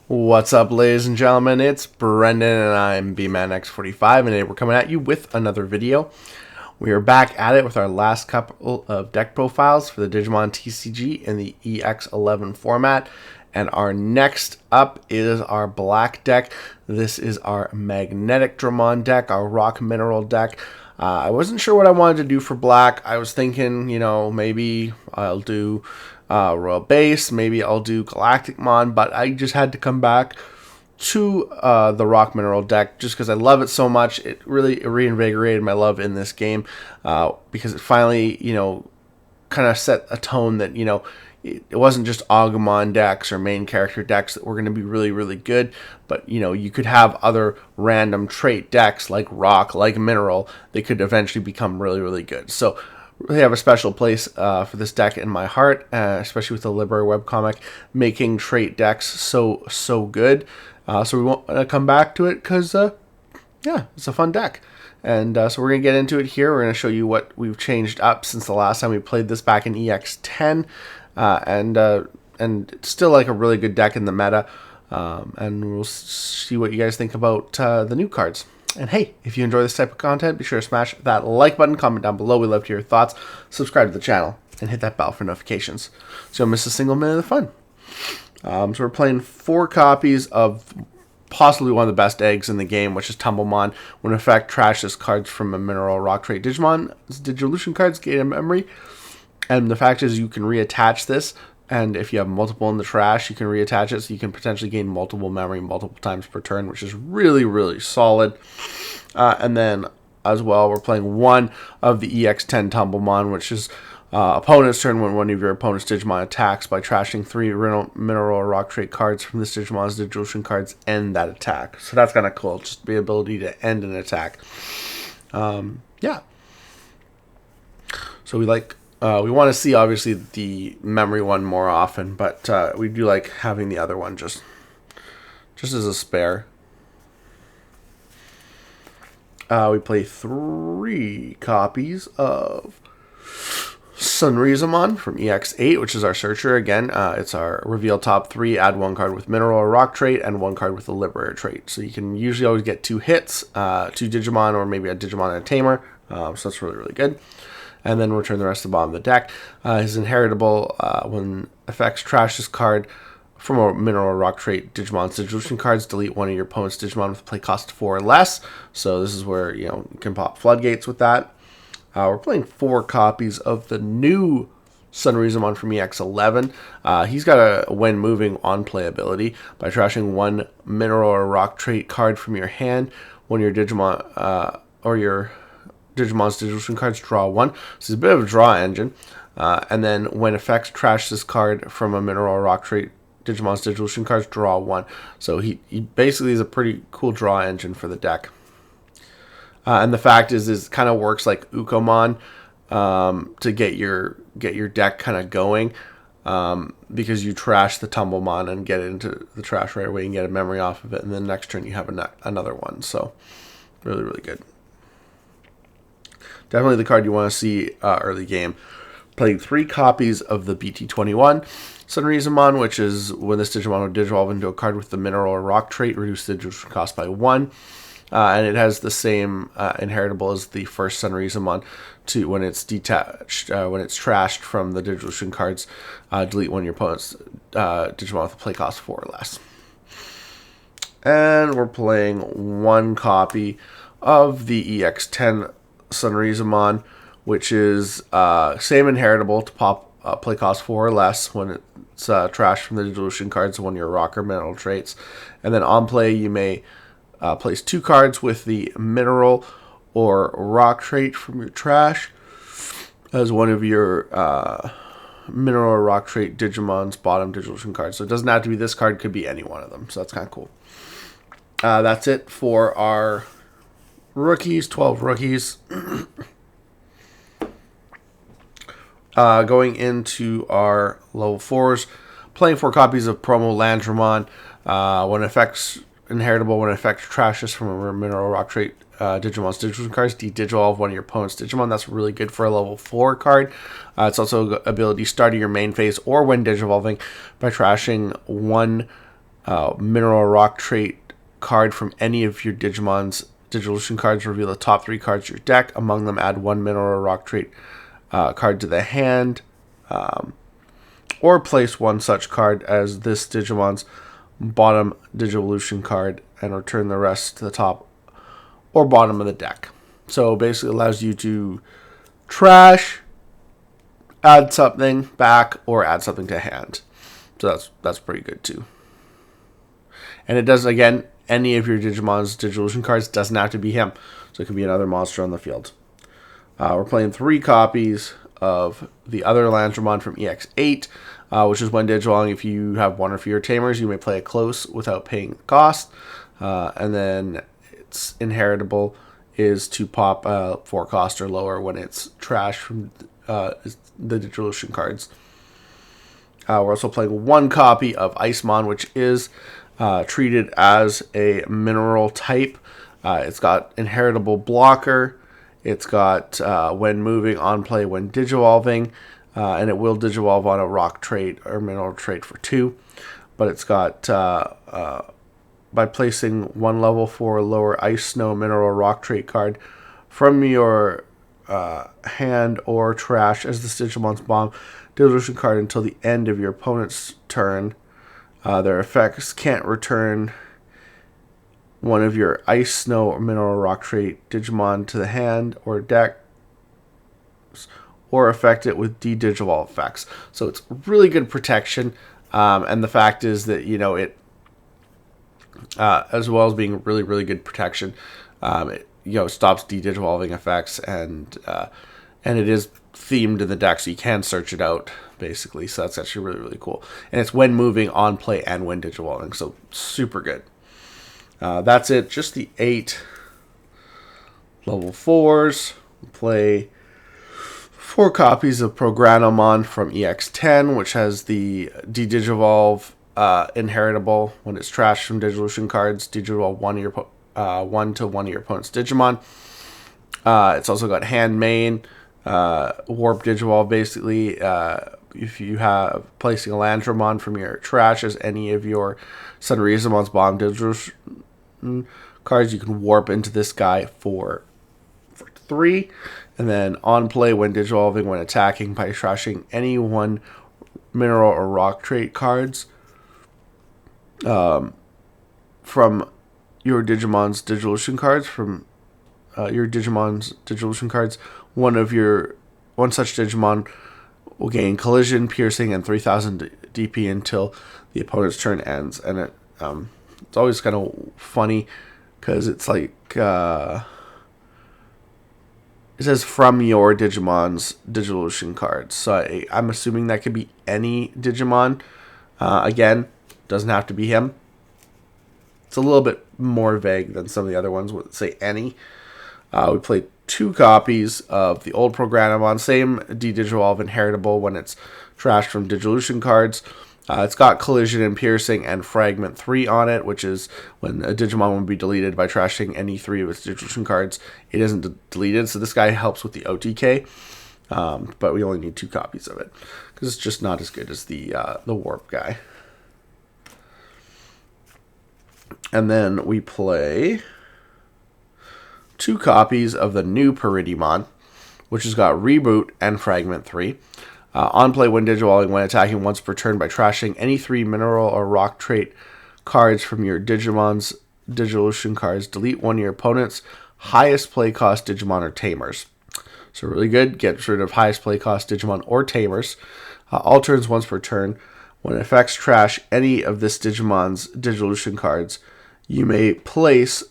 What's up, ladies and gentlemen? It's Brendan, and I'm BManX45, and today we're coming at you with another video. We are back at it with our last couple of deck profiles for the Digimon TCG in the EX11 format, and our next up is our black deck. This is our Magneticdramon deck, our rock mineral deck. I wasn't sure what I wanted to do for black. I was thinking, maybe I'll do Royal Base, maybe I'll do Galacticmon, but I just had to come back to the rock mineral deck just because I love it so much. It really reinvigorated my love in this game because it finally, kind of set a tone that, it wasn't just Agumon decks or main character decks that were going to be really, really good, but, you could have other random trait decks like rock, like mineral, they could eventually become really, really good. So really have a special place for this deck in my heart, especially with the Liberator webcomic making trait decks so good. So we want to come back to it because, it's a fun deck. And so we're going to get into it here. We're going to show you what we've changed up since the last time we played this back in EX10. And it's still like a really good deck in the meta. And we'll see what you guys think about the new cards. And hey, if you enjoy this type of content, be sure to smash that like button, comment down below. We love to hear your thoughts. Subscribe to the channel and hit that bell for notifications so you don't miss a single minute of the fun. So we're playing 4 copies of possibly one of the best eggs in the game, which is Tumblemon. When in fact, trashes cards from a mineral rock trait Digimon. Digivolution cards gain a memory. And the fact is you can reattach this, and if you have multiple in the trash, you can reattach it, so you can potentially gain multiple memory multiple times per turn, which is really, really solid. And then, as well, we're playing 1 of the EX10 Tumblemon, which is opponent's turn when one of your opponent's Digimon attacks by trashing 3 mineral or rock trait cards from this Digimon's Digivolution cards, end that attack. So that's kind of cool, just the ability to end an attack. Yeah. So we want to see, obviously, the memory one more often, but we do like having the other one just as a spare. We play 3 copies of Sunrizamon from EX8, which is our searcher. Again, it's our reveal top 3, add 1 card with mineral or rock trait, and 1 card with the Liberator trait. So you can usually always get 2 hits, 2 Digimon, or maybe a Digimon and a Tamer. So that's really, really good. And then return the rest of the bottom of the deck. His inheritable, when effects trash this card from a mineral or rock trait Digimon's Digivolution cards, delete one of your opponent's Digimon with play cost 4 or less. So this is where you can pop floodgates with that. We're playing 4 copies of the new Sunrizamon from EX11. He's got a when moving on play ability by trashing 1 mineral or rock trait card from your hand. When your Digimon or your Digimon's Digivolution cards, draw 1. So it's a bit of a draw engine. And then when effects trash this card from a mineral or rock trait Digimon's Digivolution cards, draw 1. So he basically is a pretty cool draw engine for the deck. And the fact is it kind of works like Ukomon to get your deck kind of going, because you trash the Tumblemon and get it into the trash right away and get a memory off of it, and then next turn you have another one. So really, really good. Definitely the card you want to see early game. Playing 3 copies of the BT21 Sunrizamon, which is when this Digimon will Digivolve into a card with the mineral or rock trait, reduce the Digivolution cost by 1. And it has the same inheritable as the first Sunrizamon to when it's detached, when it's trashed from the Digivolution cards, delete one of your opponent's Digimon with a play cost 4 or less. And we're playing 1 copy of the EX10 Sunrizamon, which is same inheritable to pop play cost 4 or less when it's trashed from the Digivolution cards, one of your rock or mineral traits. And then on play, you may place 2 cards with the mineral or rock trait from your trash as one of your mineral or rock trait Digimon's bottom Digivolution cards. So it doesn't have to be this card, could be any one of them. So that's kind of cool. That's it for our rookies, 12 rookies. Going into our level 4s, playing 4 copies of Promo Landramon. When effects inheritable, when effects trashes from a mineral rock trait Digimon's Digivolution cards, De-Digivolve one of your opponent's Digimon. That's really good for a level 4 card. It's also ability start of your main phase or when Digivolving by trashing 1 mineral or rock trait card from any of your Digimon's Digivolution cards. Reveal the top 3 cards of your deck. Among them, add 1 mineral or rock trait card to the hand. Or place 1 such card as this Digimon's bottom Digivolution card and return the rest to the top or bottom of the deck. So basically allows you to trash, add something back, or add something to hand. So that's pretty good too. And it does, again, any of your Digimon's Digivolution cards. Doesn't have to be him. So it could be another monster on the field. We're playing 3 copies of the other Landramon from EX8, which is when Digivolving, if you have 1 or fewer tamers, you may play it close without paying the cost. And then its inheritable is to pop 4 cost or lower when it's trash from the Digivolution cards. We're also playing 1 copy of Icemon, which is treated as a mineral type. It's got inheritable blocker. It's got when moving, on play, when Digivolving, and it will Digivolve on a rock trait or mineral trait for 2. But it's got by placing 1 level 4 lower ice, snow, mineral, rock trait card from your hand or trash as the Digimon's bomb Digivolution card until the end of your opponent's turn. Their effects can't return 1 of your ice, snow, or mineral, rock trait Digimon to the hand or deck, or affect it with De-Digivolve effects. So it's really good protection, and the fact is that, you know, it as well as being really, really good protection, it, you know, stops De-Digivolving effects, and it is themed in the deck, so you can search it out basically. So that's actually really, really cool. And it's when moving, on play, and when Digivolving. So super good. That's it. Just the 8 level 4s. We'll play 4 copies of Gratifying from EX10, which has the De-Digivolve inheritable when it's trashed from Digivolution cards. Digivolve 1 to 1 of your opponent's Digimon. It's also got hand main, warp Digivolve basically. If you have placing a Landramon from your trash as any of your Sunrizamon's bomb Digivolution cards, you can warp into this guy for 3. And then on play, when Digivolving, when attacking, by trashing any 1 mineral or rock trait cards from your Digimon's Digivolution cards, one such Digimon will gain collision, piercing, and 3000 DP until the opponent's turn ends. And it's always kind of funny because it's like it says from your Digimon's Digivolution cards. So I'm assuming that could be any Digimon. Again, doesn't have to be him. It's a little bit more vague than some of the other ones would say any. We played 2 copies of the old Gratifying, same De-Digivolve inheritable when it's trashed from Digivolution cards. It's got collision and piercing and fragment 3 on it, which is when a Digimon would be deleted by trashing any 3 of its Digivolution cards. It isn't deleted, so this guy helps with the OTK, but we only need 2 copies of it because it's just not as good as the warp guy. And then we play 2 copies of the new Peridimon, which has got Reboot and Fragment 3. On play, when Digivolving, when attacking once per turn by trashing any 3 mineral or rock trait cards from your Digimon's Digivolution cards, delete 1 of your opponent's highest play cost Digimon or Tamers. So really good. Get rid of highest play cost Digimon or Tamers. All turns once per turn. When effects trash any of this Digimon's Digivolution cards, you may place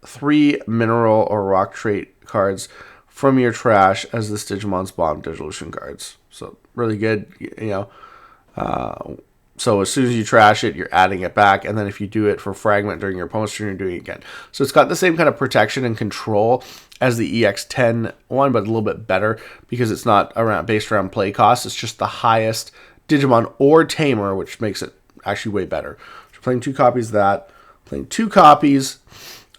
3 mineral or rock trait cards from your trash as this Digimon's bomb Digivolution cards. So really good, you know. So as soon as you trash it, you're adding it back, and then if you do it for fragment during your opponent's turn, you're doing it again. So it's got the same kind of protection and control as the EX10 one, but a little bit better because it's not based around play cost. It's just the highest Digimon or Tamer, which makes it actually way better. So playing 2 copies of that, playing 2 copies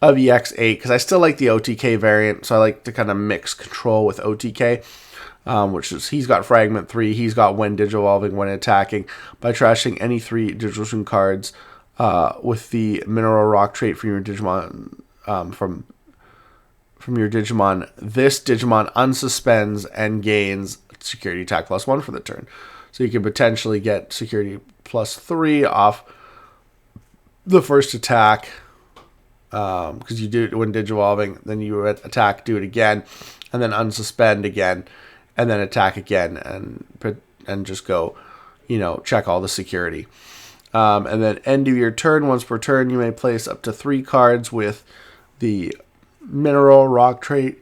of EX8 because I still like the OTK variant, so I like to kind of mix control with OTK, which is he's got Fragment 3, he's got when Digivolving, when attacking by trashing any 3 Digivolution cards with the mineral rock trait from your Digimon from your Digimon. This Digimon unsuspends and gains security attack +1 for the turn. So you can potentially get security +3 off the first attack, because you do it when Digivolving, then you attack, do it again, and then unsuspend again, and then attack again, and just go, check all the security. And then end of your turn, once per turn, you may place up to 3 cards with the mineral rock trait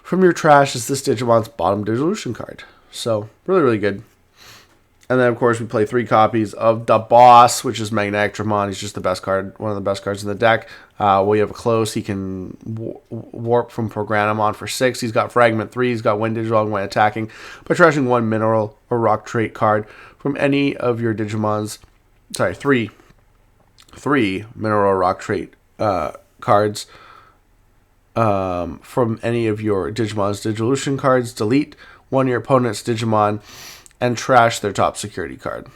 from your trash as this Digimon's bottom dissolution card. So really, really good. And then, of course, we play 3 copies of the boss, which is Magneticdramon. He's just the best card, one of the best cards in the deck. We have a close. He can warp from Programmon for 6. He's got Fragment 3. He's got Wind Digivolve when attacking by trashing 1 mineral or rock trait card from any of your Digimon's. Sorry, 3 mineral or rock trait cards from any of your Digimon's Dissolution cards. Delete 1 of your opponent's Digimon and trash their top security card.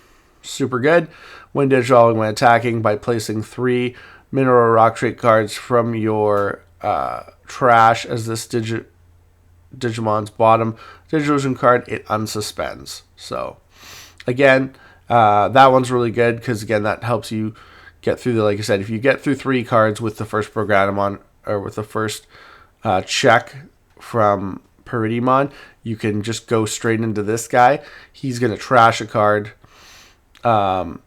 Super good. When Digivolving when attacking by placing 3 mineral rock trait cards from your trash as this Digimon's bottom Dissolution card, it unsuspends. So again, that one's really good because again that helps you get through like I said, if you get through 3 cards with the first Programmon or with the first check from Peridimon, you can just go straight into this guy. He's going to trash a card and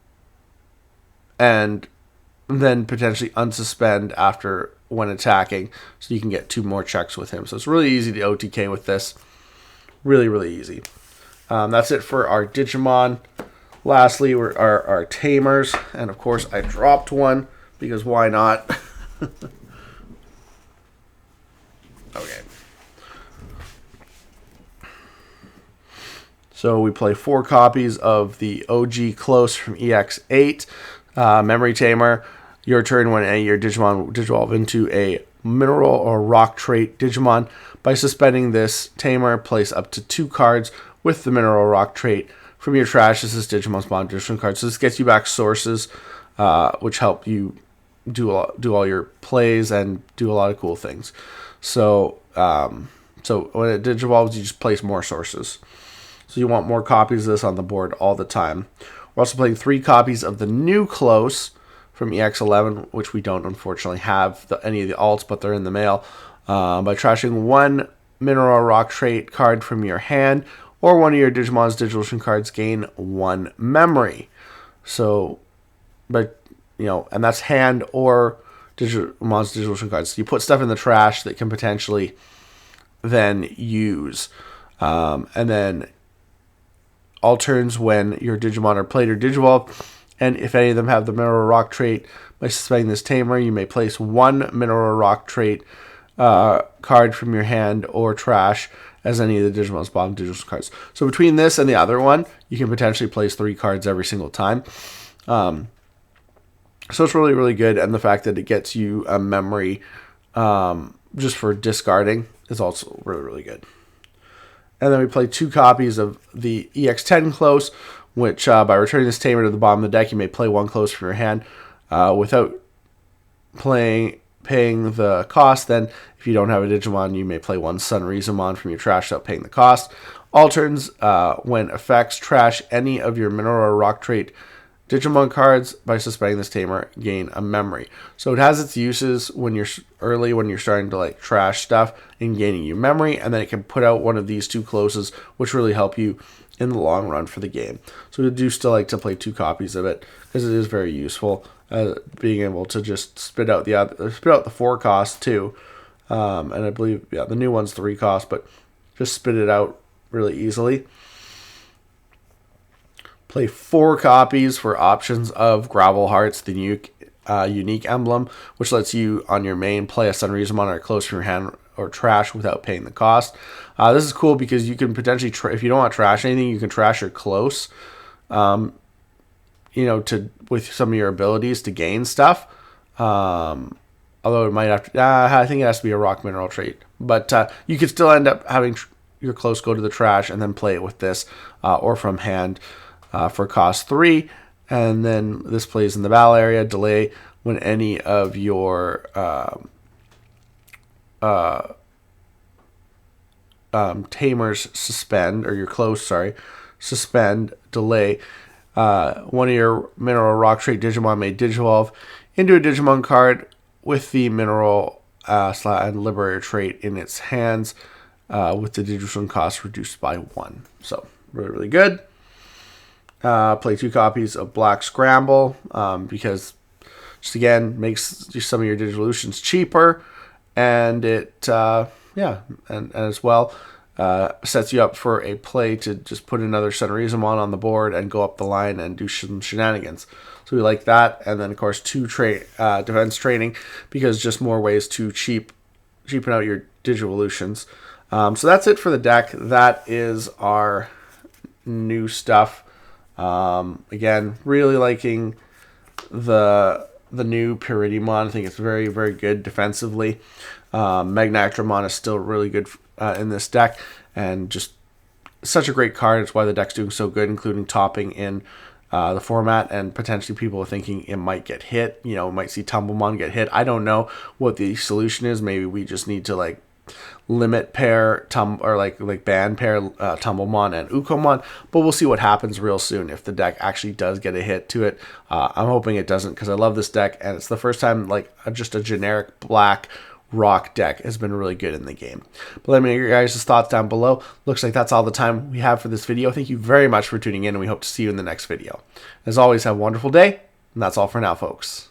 then potentially unsuspend after when attacking, so you can get 2 more checks with him. So it's really easy to OTK with this. Really, really easy. That's it for our Digimon. Lastly, our Tamers. And of course, I dropped one because why not? Okay. So we play 4 copies of the OG Close from EX8 Memory Tamer. Your turn when any of your Digimon Digivolve into a mineral or rock trait Digimon. By suspending this Tamer, place up to 2 cards with the mineral rock trait from your trash as this Digimon's bottom Digimon card. So this gets you back sources, which help you do all your plays and do a lot of cool things. So when it Digivolves, you just place more sources. So you want more copies of this on the board all the time. We're also playing 3 copies of the new Close from EX11, which we don't unfortunately have any of the alts, but they're in the mail. By trashing 1 mineral rock trait card from your hand, or 1 of your Digimon's Dissolution cards, gain 1 memory. So, and that's hand or Digimon's Dissolution cards. So you put stuff in the trash that can potentially then use. And then all turns when your Digimon are played or Digivolve, and if any of them have the mineral rock trait, by suspending this Tamer, you may place 1 mineral rock trait card from your hand or trash as any of the Digimon's bottom Dissolution cards. So between this and the other one, you can potentially place 3 cards every single time. So it's really, really good, and the fact that it gets you a memory just for discarding is also really, really good. And then we play 2 copies of the EX10 Close, which by returning this Tamer to the bottom of the deck, you may play 1 Close from your hand without paying the cost. Then, if you don't have a Digimon, you may play 1 Sunrizamon from your trash without paying the cost. All turns, when effects trash any of your mineral or rock trait Digimon cards, by suspending this Tamer, gain a memory. So it has its uses when you're starting to like trash stuff and gaining you memory, and then it can put out one of these 2 Closes, which really help you in the long run for the game. So we do still like to play 2 copies of it because it is very useful, being able to just spit out the 4 cost too, and I believe the new one's 3 cost, but just spit it out really easily. Play 4 copies for options of Gravel Hearts, the unique emblem, which lets you on your main play a Sunrizamon or Close from your hand or trash without paying the cost. This is cool because you can potentially, if you don't want to trash anything, you can trash your Close, with some of your abilities to gain stuff. Although it might have to, I think it has to be a rock mineral trait, but you could still end up having your Close go to the trash and then play it with this, or from hand. For cost 3, And then this plays in the battle area. Delay when any of your tamers suspend, or your close, sorry, suspend, delay. One of your mineral rock trait Digimon may Digivolve into a Digimon card with the mineral and Liberator trait in its hands, with the digital cost reduced by 1. So really, really good. Play 2 copies of Black Scramble, because just again makes some of your Digivolutions cheaper, and it and as well sets you up for a play to just put another Sunrizamon on the board and go up the line and do some shenanigans. So we like that. And then of course 2 defense training, because just more ways to cheapen out your Digivolutions. So that's it for the deck. That is our new stuff. Again, really liking the new Pyridimon. I think it's very, very good defensively. Magneticdramon is still really good in this deck, and just such a great card. It's why the deck's doing so good, including topping in the format, and potentially people are thinking it might get hit. You know, might see Tumblemon get hit. I don't know what the solution is. Maybe we just need to like limit pair ban pair Tumblemon and Ukomon, but we'll see what happens real soon if the deck actually does get a hit to it. I'm hoping it doesn't, because I love this deck, and it's the first time like just a generic black rock deck has been really good in the game. But let me know your guys' thoughts down below. Looks like that's all the time we have for this video. Thank you very much for tuning in, and we hope to see you in the next video. As always, have a wonderful day, and that's all for now, folks.